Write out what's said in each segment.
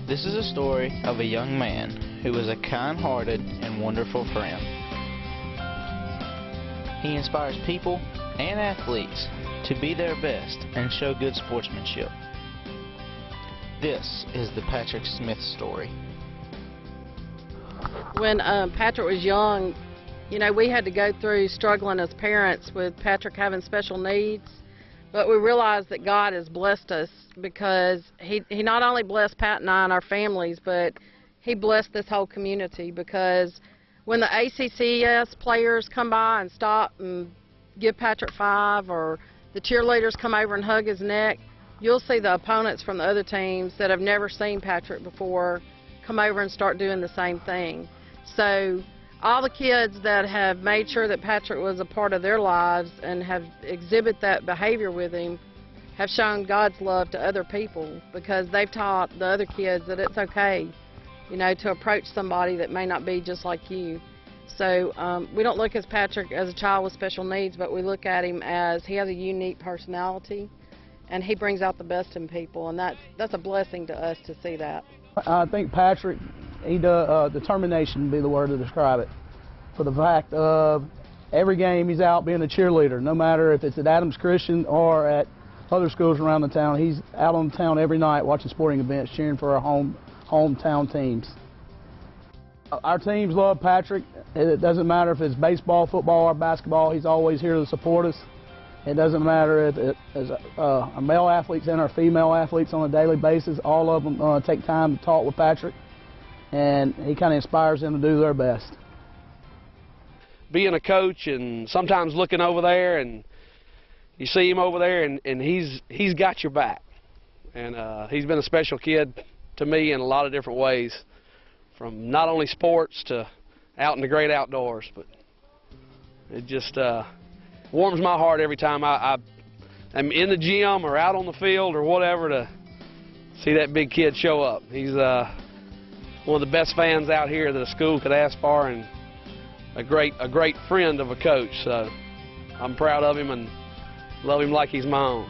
This is a story of a young man who was a kind-hearted and wonderful friend. He inspires people and athletes to be their best and show good sportsmanship. This is the Patrick Smith story. When Patrick was young, you know, we had to go through struggling as parents with Patrick having special needs. But we realized that God has blessed us because he not only blessed Pat and I and our families, but he blessed this whole community, because when the ACCS players come by and stop and give Patrick five, or the cheerleaders come over and hug his neck, you'll see the opponents from the other teams that have never seen Patrick before come over and start doing the same thing. So all the kids that have made sure that Patrick was a part of their lives and have exhibit that behavior with him have shown God's love to other people, because they've taught the other kids that it's okay, you know, to approach somebody that may not be just like you. So we don't look at Patrick as a child with special needs, but we look at him as he has a unique personality and he brings out the best in people, and that's a blessing to us to see that. I think Patrick, determination would be the word to describe it. For the fact of every game he's out being a cheerleader, no matter if it's at Adams Christian or at other schools around the town. He's out on the town every night watching sporting events, cheering for our hometown teams. Our teams love Patrick. It doesn't matter if it's baseball, football, or basketball. He's always here to support us. It doesn't matter if it's our male athletes and our female athletes on a daily basis. All of them take time to talk with Patrick, and he kind of inspires them to do their best. Being a coach and sometimes looking over there, and you see him over there, and he's got your back. And he's been a special kid to me in a lot of different ways, from not only sports to out in the great outdoors. But it just warms my heart every time I'm in the gym or out on the field or whatever to see that big kid show up. He's one of the best fans out here that a school could ask for, and a great friend of a coach. So I'm proud of him and love him like he's my own.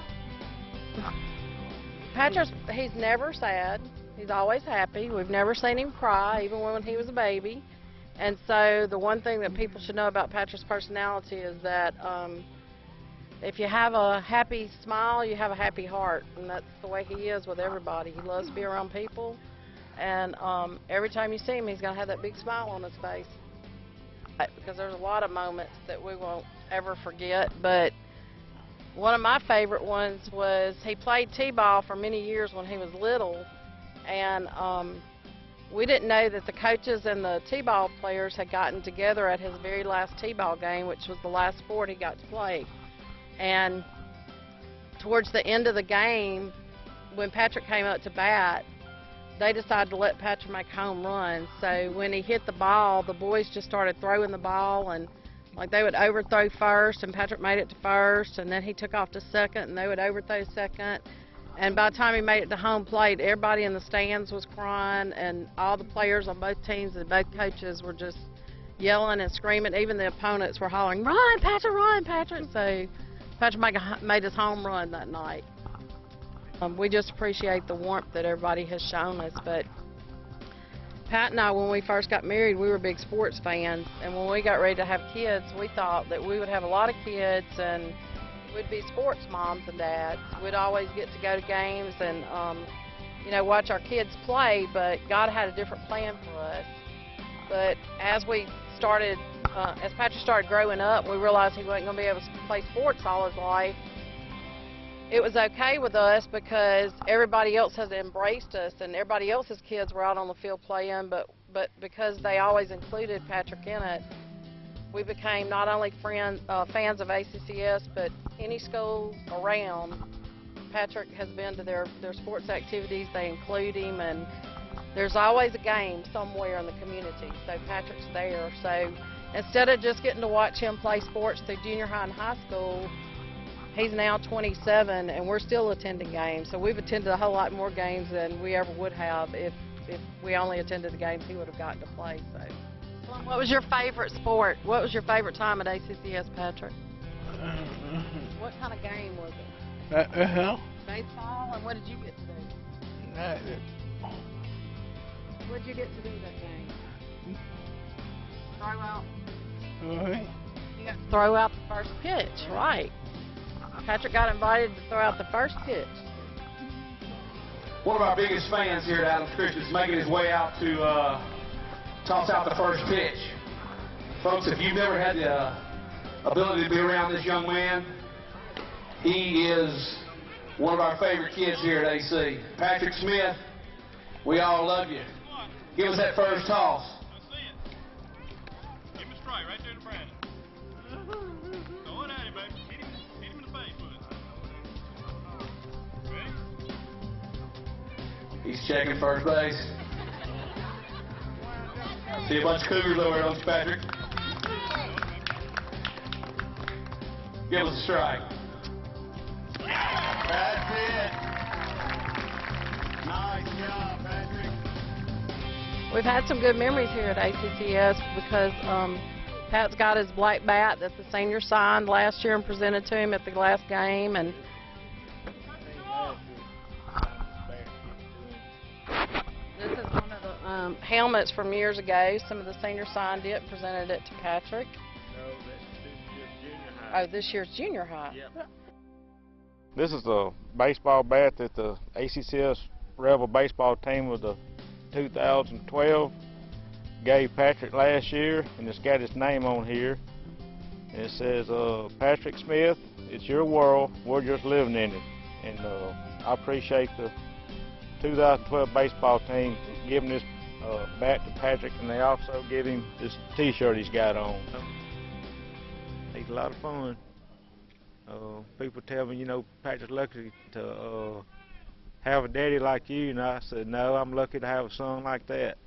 He's never sad. He's always happy. We've never seen him cry, even when he was a baby. And so the one thing that people should know about Patrick's personality is that if you have a happy smile, you have a happy heart. And that's the way he is with everybody. He loves to be around people. And every time you see him, he's going to have that big smile on his face. Because there's a lot of moments that we won't ever forget. But one of my favorite ones was he played t-ball for many years when he was little. And we didn't know that the coaches and the t-ball players had gotten together at his very last t-ball game, which was the last sport he got to play. And towards the end of the game, when Patrick came up to bat, they decided to let Patrick make home runs. So when he hit the ball, the boys just started throwing the ball, and like they would overthrow first, and Patrick made it to first, and then he took off to second, and they would overthrow second. And by the time he made it to home plate, everybody in the stands was crying, and all the players on both teams and both coaches were just yelling and screaming. Even the opponents were hollering, "Run, Patrick, run, Patrick!" So Patrick made his home run that night. We just appreciate the warmth that everybody has shown us. But Pat and I, when we first got married, we were big sports fans. And when we got ready to have kids, we thought that we would have a lot of kids and we'd be sports moms and dads. We'd always get to go to games and, you know, watch our kids play, but God had a different plan for us. But as Patrick started growing up, we realized he wasn't going to be able to play sports all his life. It was okay with us because everybody else has embraced us, and everybody else's kids were out on the field playing, but because they always included Patrick in it, we became not only fans of ACCS, but any school around. Patrick has been to their sports activities. They include him, and there's always a game somewhere in the community, so Patrick's there. So instead of just getting to watch him play sports through junior high and high school, he's now 27, and we're still attending games. So we've attended a whole lot more games than we ever would have if we only attended the games he would have gotten to play. So, what was your favorite sport? What was your favorite time at ACCS, Patrick? What kind of game was it? Baseball, and what did you get to do? What'd you get to do that game? Throw out. You got to throw out the first pitch, right? Patrick got invited to throw out the first pitch. One of our biggest fans here at Adams Christian is making his way out to toss out the first pitch. Folks, if you've never had the ability to be around this young man, he is one of our favorite kids here at AC. Patrick Smith, we all love you. Give us that first toss. I see it. Give him a strike right there to Brandon. Throw it at him, baby. Hit him in the face with it. Ready? He's checking first base. I see a bunch of cougars over there, don't you, Patrick? Give us a strike. That's it. Nice job, Patrick. We've had some good memories here at ACCS because Pat's got his black bat that the senior signed last year and presented to him at the last game. And this is one of the helmets from years ago. Some of the seniors signed it and presented it to Patrick. No, that's junior high. Oh, this year's junior high. Yep. This is the baseball bat that the ACCS Rebel baseball team of the 2012 gave Patrick last year, and it's got his name on here. And it says, Patrick Smith, it's your world, we're just living in it. And I appreciate the 2012 baseball team giving this bat to Patrick, and they also give him this t-shirt he's got on. He's a lot of fun. People tell me, you know, Patrick's lucky to have a daddy like you, and I said, no, I'm lucky to have a son like that.